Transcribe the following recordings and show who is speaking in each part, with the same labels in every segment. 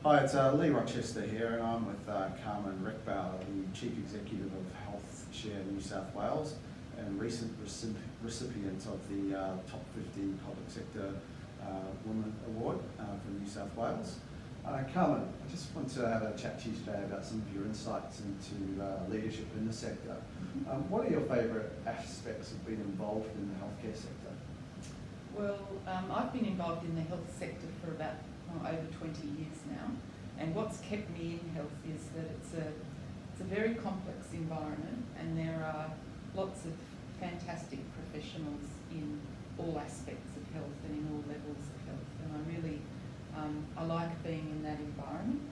Speaker 1: Hi, it's Lee Rochester here, and I'm with Carmen Rickbauer, the Chief Executive of Health Share New South Wales and recent recipient of the Top 50 Public Sector Women Award from New South Wales. Carmen, I just want to have a chat to you today about some of your insights into leadership in the sector. What are your favourite aspects of being involved in the healthcare sector?
Speaker 2: Well, I've been involved in the health sector for about over 20 years now, and what's kept me in health is that it's a very complex environment, and there are lots of fantastic professionals in all aspects of health and in all levels of health, and I like being in that environment.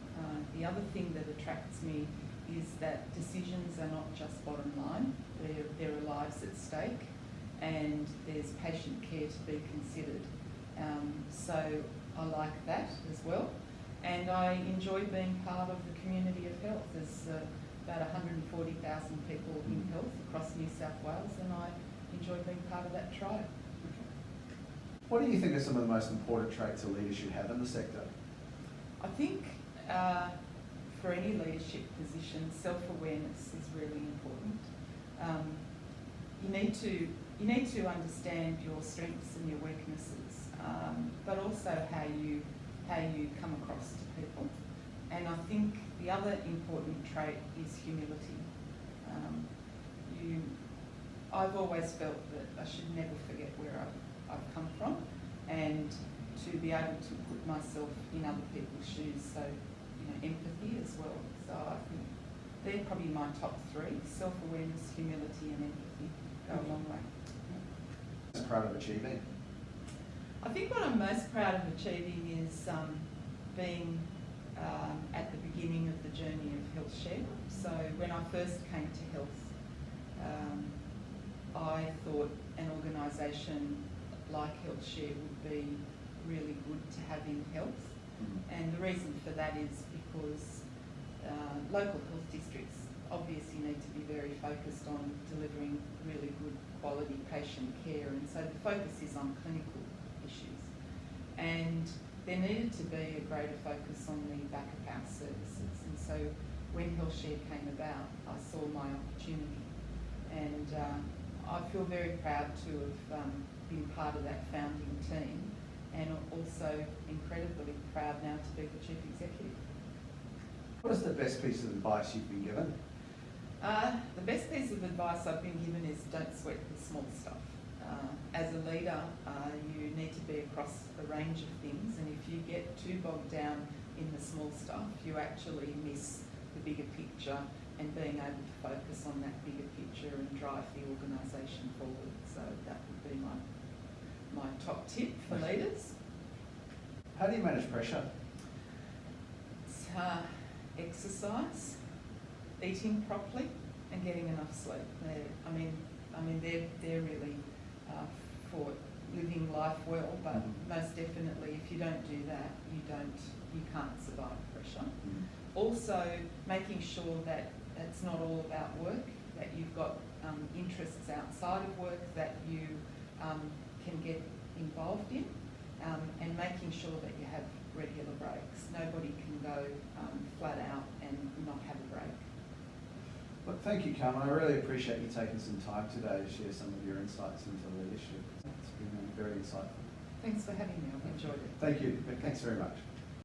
Speaker 2: The other thing that attracts me is that decisions are not just bottom line, there are lives at stake, and there's patient care to be considered. So I like that as well, and I enjoy being part of the community of health. There's about 140,000 people in health across New South Wales, and I enjoy being part of that tribe.
Speaker 1: What do you think are some of the most important traits a leader should have in the sector?
Speaker 2: I think for any leadership position, self-awareness is really important. You need to understand your strengths and your weaknesses, but also how you come across to people. And I think the other important trait is humility. I've always felt that I should never forget where I've come from, and to be able to put myself in other people's shoes, so empathy as well. So I think they're probably my top three: self-awareness, humility and empathy go a long way.
Speaker 1: Most proud of achieving?
Speaker 2: I think what I'm most proud of achieving is being at the beginning of the journey of Health Share. So when I first came to health, I thought an organisation like Health Share would be really good to have in health. And the reason for that is because local health districts obviously need to be very focused on delivering really good quality patient care, and so the focus is on clinical issues. And there needed to be a greater focus on the back of house services, and so when Health Share came about, I saw my opportunity, and I feel very proud to have been part of that founding team, and also incredibly proud now to be the Chief Executive.
Speaker 1: What is the best piece of advice you've been given?
Speaker 2: The best piece of advice I've been given is don't sweat the small stuff. As a leader, you need to be across a range of things, and if you get too bogged down in the small stuff, you actually miss the bigger picture and being able to focus on that bigger picture and drive the organisation forward. So that would be my top tip for leaders.
Speaker 1: How do you manage pressure?
Speaker 2: It's exercise, eating properly, and getting enough sleep. They're really for living life well, but most definitely if you don't do that, you can't survive pressure. Also making sure that it's not all about work, that you've got interests outside of work that you can get involved in, and making sure that you have regular breaks. Nobody can go flat out and not have a break.
Speaker 1: Look, thank you, Carmen. I really appreciate you taking some time today to share some of your insights into leadership. It's been very insightful.
Speaker 2: Thanks for having me. I've enjoyed it.
Speaker 1: Thank you. Thanks very much.